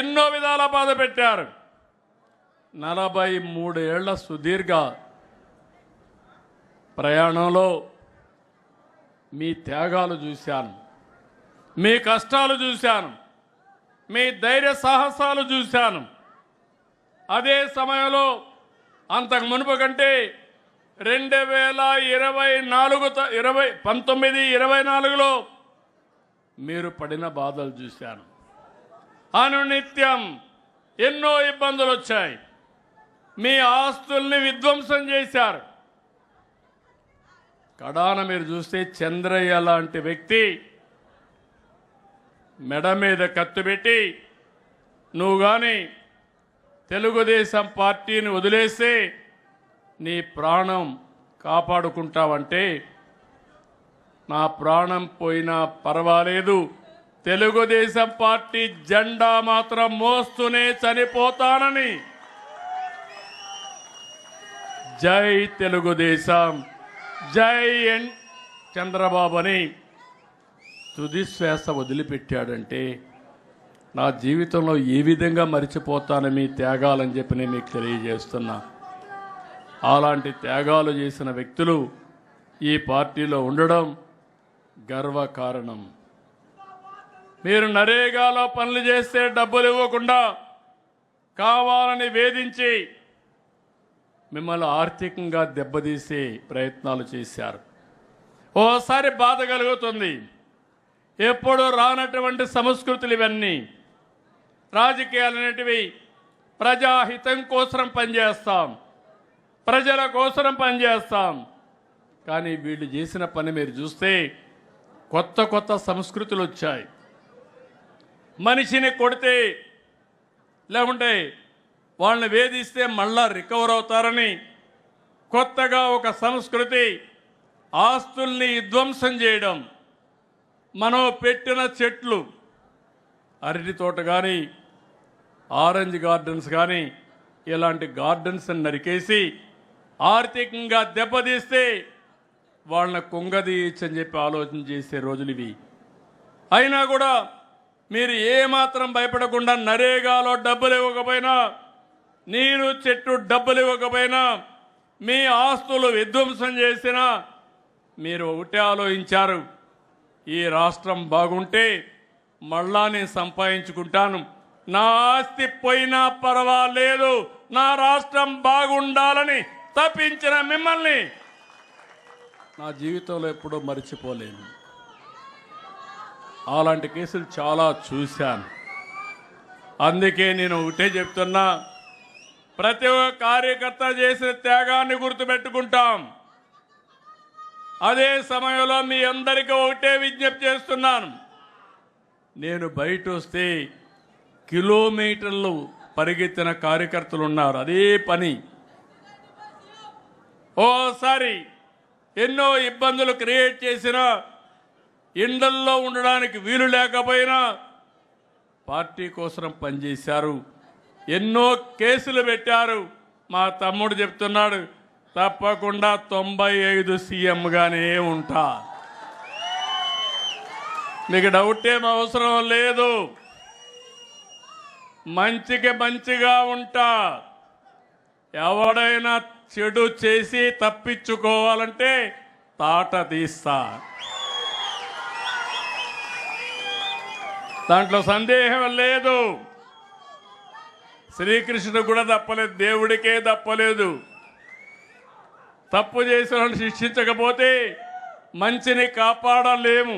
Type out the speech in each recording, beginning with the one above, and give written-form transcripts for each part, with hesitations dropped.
ఎన్నో విధాల బాధ పెట్టారు. 43 ఏళ్ల సుదీర్ఘ ప్రయాణంలో మీ త్యాగాలు చూశాను, మీ కష్టాలు చూశాను, మీ ధైర్య సాహసాలు చూశాను. అదే సమయంలో అంతకు మునుపు కంటే 2019-24లో మీరు పడిన బాధలు చూశాను. అనునిత్యం ఎన్నో ఇబ్బందులు వచ్చాయి. మీ ఆస్తుల్ని విధ్వంసం చేశారు. కడాన మీరు చూస్తే చంద్రయ్య లాంటి వ్యక్తి మెడ మీద కత్తి పెట్టి నువ్వు కానీ తెలుగుదేశం పార్టీని వదిలేస్తే నీ ప్రాణం కాపాడుకుంటావంటే నా ప్రాణం పోయినా పర్వాలేదు, తెలుగుదేశం పార్టీ జెండా మాత్రం మోస్తూనే చనిపోతానని జై తెలుగుదేశం, జై ఎన్ చంద్రబాబు అని తుది శ్వాస వదిలిపెట్టాడంటే నా జీవితంలో ఏ విధంగా మరిచిపోతాను మీ త్యాగాలని చెప్పి నేను మీకు తెలియజేస్తున్నా. అలాంటి త్యాగాలు చేసిన వ్యక్తులు ఈ పార్టీలో ఉండడం గర్వకారణం. మీరు నరేగాలో పనులు చేస్తే డబ్బులు ఇవ్వకుండా కావాలని వేధించి మిమ్మల్ని ఆర్థికంగా దెబ్బతీసే ప్రయత్నాలు చేశారు. ఓసారి బాధ కలుగుతుంది. ఎప్పుడు రానటువంటి సంస్కృతులు ఇవన్నీ. రాజకీయాలు అనేటివి ప్రజాహితం కోసం పనిచేస్తాం, ప్రజల కోసం పనిచేస్తాం. కానీ వీళ్ళు చేసిన పని మీరు చూస్తే కొత్త కొత్త సంస్కృతులు వచ్చాయి. మనిషిని కొడితే లేకుంటే వాళ్ళని వేధిస్తే మళ్ళా రికవర్ అవుతారని కొత్తగా ఒక సంస్కృతి. ఆస్తుల్ని విధ్వంసం చేయడం. మనం పెట్టిన చెట్లు, అరటి తోట కానీ ఆరెంజ్ గార్డెన్స్ కానీ ఇలాంటి గార్డెన్స్ నరికేసి ఆర్థికంగా దెబ్బతీస్తే వాళ్ళని కుంగదీయచ్చని చెప్పి ఆలోచన చేసే రోజులు ఇవి. అయినా కూడా మీరు ఏమాత్రం భయపడకుండా నరేగాలో డబ్బులు ఇవ్వకపోయినా, నీరు చెట్టు డబ్బులు ఇవ్వకపోయినా, మీ ఆస్తులు విధ్వంసం చేసినా మీరు ఒకటే ఆలోచించారు, ఈ రాష్ట్రం బాగుంటే మళ్ళా నేను సంపాదించుకుంటాను, నా ఆస్తి పోయినా పర్వాలేదు, నా రాష్ట్రం బాగుండాలని తప్పించిన మిమ్మల్ని నా జీవితంలో ఎప్పుడూ మర్చిపోలేను. అలాంటి కేసులు చాలా చూశాను. అందుకే నేను ఒకటే చెప్తున్నా, ప్రతి ఒక్క కార్యకర్త చేసిన త్యాగాన్ని గుర్తుపెట్టుకుంటాం. అదే సమయంలో మీ అందరికీ ఒకటే విజ్ఞప్తి చేస్తున్నాను. నేను బయట వస్తే కిలోమీటర్లు పరిగెత్తిన కార్యకర్తలు ఉన్నారు. అదే పని. ఓసారి ఎన్నో ఇబ్బందులు క్రియేట్ చేసిన, ఇండ్లల్లో ఉండడానికి వీలు లేకపోయినా పార్టీ కోసం పనిచేశారు. ఎన్నో కేసులు పెట్టారు. మా తమ్ముడు చెప్తున్నాడు, తప్పకుండా 95 సీఎంగానే ఉంటా. మీకు డౌట్ ఏం అవసరం లేదు. మంచికి మంచిగా ఉంటా. ఎవడైనా చెడు చేసి తప్పించుకోవాలంటే తాట తీస్తా. దాంట్లో సందేహం లేదు. శ్రీకృష్ణుడు కూడా తప్పలేదు, దేవుడికే తప్పలేదు. తప్పు చేసిన వాళ్ళని శిక్షించకపోతే మంచిని కాపాడలేము.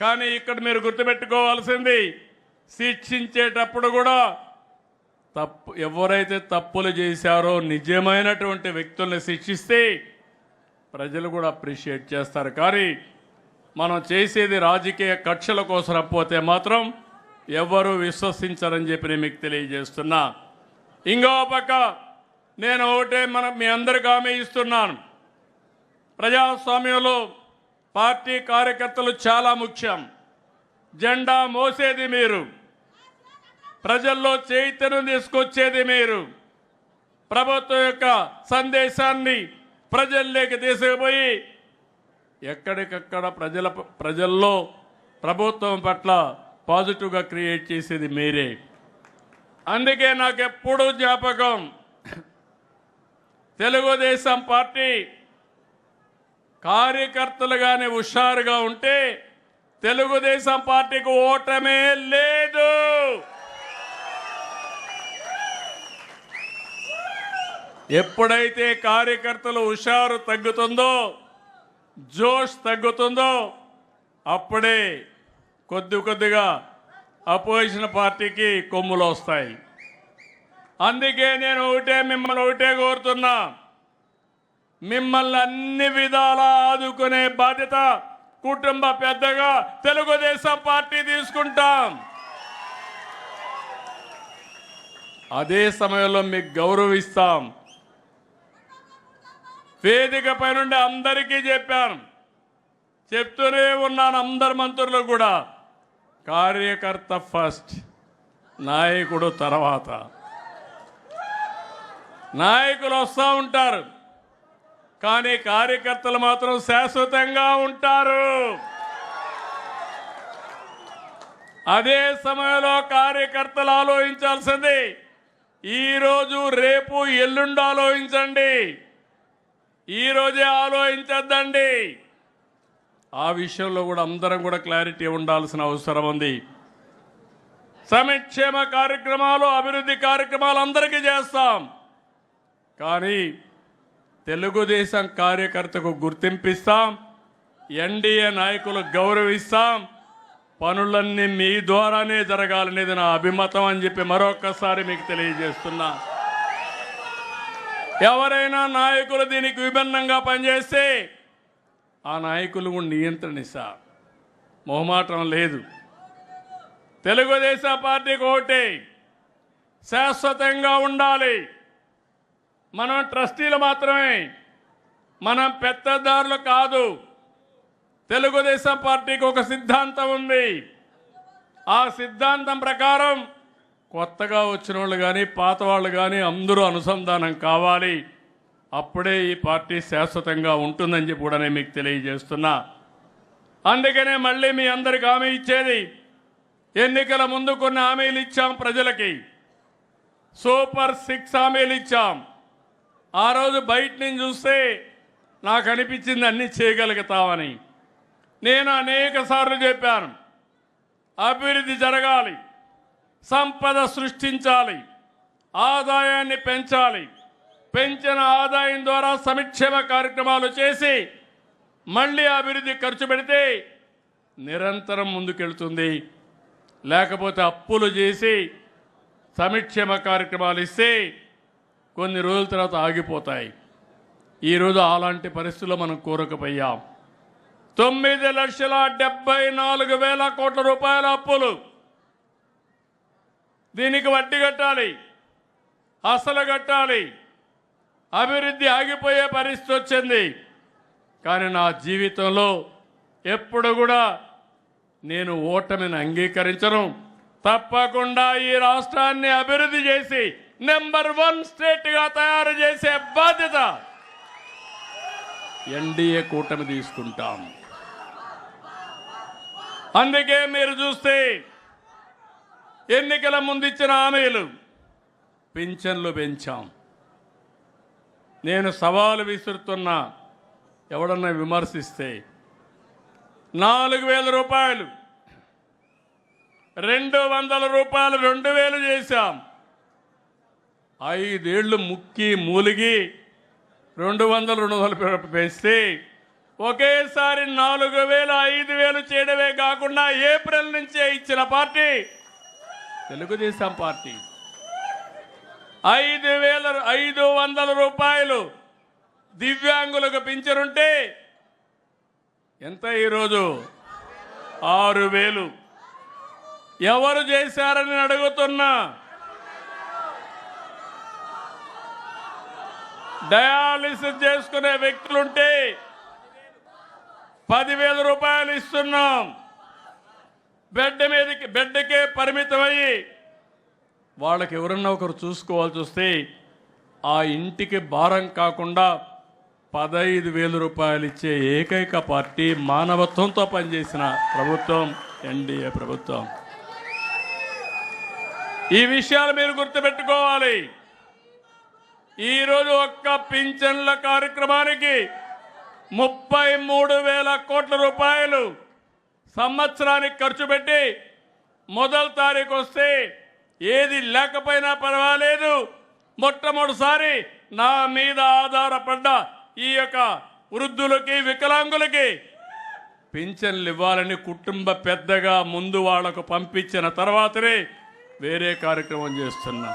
కానీ ఇక్కడ మీరు గుర్తుపెట్టుకోవాల్సింది, శిక్షించేటప్పుడు కూడా ఎవరైతే తప్పులు చేశారో నిజమైనటువంటి వ్యక్తుల్ని శిక్షిస్తే ప్రజలు కూడా అప్రిషియేట్ చేస్తారు. కానీ మనం చేసేది రాజకీయ కక్షల కోసం పోతే మాత్రం ఎవరు విశ్వసించరని చెప్పి నేను మీకు తెలియజేస్తున్నా. ఇంకో పక్క నేను ఒకటే మీ అందరికీ హామీ ఇస్తున్నాను. ప్రజాస్వామ్యంలో పార్టీ కార్యకర్తలు చాలా ముఖ్యం. జెండా మోసేది మీరు, ప్రజల్లో చైతన్యం తీసుకొచ్చేది మీరు, ప్రభుత్వం యొక్క సందేశాన్ని ప్రజల్లోకి తీసుకుపోయి ఎక్కడికక్కడ ప్రజల్లో ప్రభుత్వం పట్ల పాజిటివ్గా క్రియేట్ చేసేది మీరే. అందుకే నాకు ఎప్పుడూ జ్ఞాపకం, తెలుగుదేశం పార్టీ కార్యకర్తలుగానే హుషారుగా ఉంటే తెలుగుదేశం పార్టీకి ఓటమే లేదు. ఎప్పుడైతే కార్యకర్తలు హుషారు తగ్గుతుందో, జోష్ తగ్గుతుందో, అప్పుడే కొద్దిగా అపోజిషన్ పార్టీకి కొమ్ములు వస్తాయి. అందుకే నేను మిమ్మల్ని ఒకటే కోరుతున్నా, మిమ్మల్ని అన్ని విధాలా ఆదుకునే బాధ్యత కుటుంబ పెద్దగా తెలుగుదేశం పార్టీ తీసుకుంటాం. అదే సమయంలో మీకు గౌరవిస్తాం. వేదిక పై నుండి అందరికీ చెప్పాను, చెప్తూనే ఉన్నాను అందరు మంత్రులు కూడా, కార్యకర్త ఫస్ట్, నాయకుడు తర్వాత. నాయకులు వస్తూ ఉంటారు, కానీ కార్యకర్తలు మాత్రం శాశ్వతంగా ఉంటారు. అదే సమయంలో కార్యకర్తలు ఆలోచించాల్సింది ఈరోజు, రేపు, ఎల్లుండి ఆలోచించండి, ఈరోజే ఆలోచించద్దండి. ఆ విషయంలో కూడా అందరం కూడా క్లారిటీ ఉండాల్సిన అవసరం ఉంది. సంక్షేమ కార్యక్రమాలు, అభివృద్ధి కార్యక్రమాలు అందరికీ చేస్తాం, కానీ తెలుగుదేశం కార్యకర్తకు గుర్తింపిస్తాం, ఎన్డీఏ నాయకులు గౌరవిస్తాం, పనులన్నీ మీ ద్వారానే జరగాలనేది నా అభిమతం అని చెప్పి మరొక్కసారి మీకు తెలియజేస్తున్నా. ఎవరైనా నాయకులు దీనికి విభిన్నంగా పనిచేస్తే ఆ నాయకులు నియంత్రణిస్తా, మొహమాటం లేదు. తెలుగుదేశం పార్టీకి ఒకటే, శాశ్వతంగా ఉండాలి. మనం ట్రస్టీలు మాత్రమే, మనం పెత్తదారులు కాదు. తెలుగుదేశం పార్టీకి ఒక సిద్ధాంతం ఉంది. ఆ సిద్ధాంతం ప్రకారం కొత్తగా వచ్చిన వాళ్ళు కానీ పాత వాళ్ళు కానీ అందరూ అనుసంధానం కావాలి. అప్పుడే ఈ పార్టీ శాశ్వతంగా ఉంటుందని చెప్పి కూడా నేను మీకు తెలియజేస్తున్నా. అందుకనే మళ్ళీ మీ అందరికి హామీ ఇచ్చేది, ఎన్నికల ముందు కొన్ని హామీలు ఇచ్చాం ప్రజలకి, సూపర్ 6 హామీలు ఇచ్చాం. ఆ రోజు బయట నుంచి చూస్తే నాకు అనిపించింది అన్నీ చేయగలుగుతామని. నేను అనేక సార్లు చెప్పాను, అభివృద్ధి జరగాలి, సంపద సృష్టించాలి, ఆదాయాన్ని పెంచాలి, పెంచిన ఆదాయం ద్వారా సంక్షేమ కార్యక్రమాలు చేసి మళ్ళీ అభివృద్ధి ఖర్చు పెడితే నిరంతరం ముందుకెళ్తుంది. లేకపోతే అప్పులు చేసి సంక్షేమ కార్యక్రమాలు ఇస్తే కొన్ని రోజుల తర్వాత ఆగిపోతాయి. ఈరోజు అలాంటి పరిస్థితుల్లో మనం కోరకపోయాం. 9,74,000 కోట్ల రూపాయల అప్పులు. దీనికి వడ్డీ కట్టాలి, అసలు కట్టాలి. అభివృద్ధి ఆగిపోయే పరిస్థితి వచ్చింది. కానీ నా జీవితంలో ఎప్పుడు కూడా నేను ఓటమిని అంగీకరించను. తప్పకుండా ఈ రాష్ట్రాన్ని అభివృద్ధి చేసి నెంబర్ 1 స్టేట్గా తయారు చేసే బాధ్యత ఎన్డీఏ కూటమి తీసుకుంటాం. అందుకే మీరు చూస్తే ఎన్నికల ముందు ఇచ్చిన హామీలు, పింఛన్లు పెంచాం. నేను సవాలు విసురుతున్నా, ఎవడన్నా విమర్శిస్తే 4,000 రూపాయలు, 200 రూపాయలు 2,000 చేశాం. 5 ఏళ్లు ముక్కి మూలిగి 200 పెంచితే ఒకేసారి 4,000, 5,000 చేయడమే కాకుండా ఏప్రిల్ నుంచే ఇచ్చిన పార్టీ తెలుగుదేశం పార్టీ. 5,500 రూపాయలు దివ్యాంగులకు పింఛనుంటే ఎంత ఈరోజు? 6,000. ఎవరు చేశారని అడుగుతున్నా. డయాలిసిస్ చేసుకునే వ్యక్తులుంటే 10,000 రూపాయలు ఇస్తున్నాం. బెడ్కే పరిమితమయ్యి వాళ్ళకి ఎవరన్నా ఒకరు చూసుకోవాల్సి వస్తే ఆ ఇంటికి భారం కాకుండా 15,000 రూపాయలు ఇచ్చే ఏకైక పార్టీ, మానవత్వంతో పనిచేసిన ప్రభుత్వం ఎన్డీఏ ప్రభుత్వం. ఈ విషయాలు మీరు గుర్తుపెట్టుకోవాలి. ఈరోజు ఒక్క పింఛన్ల కార్యక్రమానికి 33,000 కోట్ల రూపాయలు సంవత్సరానికి ఖర్చు పెట్టి మొదటి తారీఖు వస్తే ఏది లేకపోయినా పర్వాలేదు, మొట్టమొదటిసారి నా మీద ఆధారపడ్డ ఈ యొక్క వృద్ధులకి వికలాంగులకి పింఛన్లు ఇవ్వాలని కుటుంబ పెద్దగా ముందు వాళ్లకు పంపించిన తర్వాతనే వేరే కార్యక్రమం చేస్తున్నా.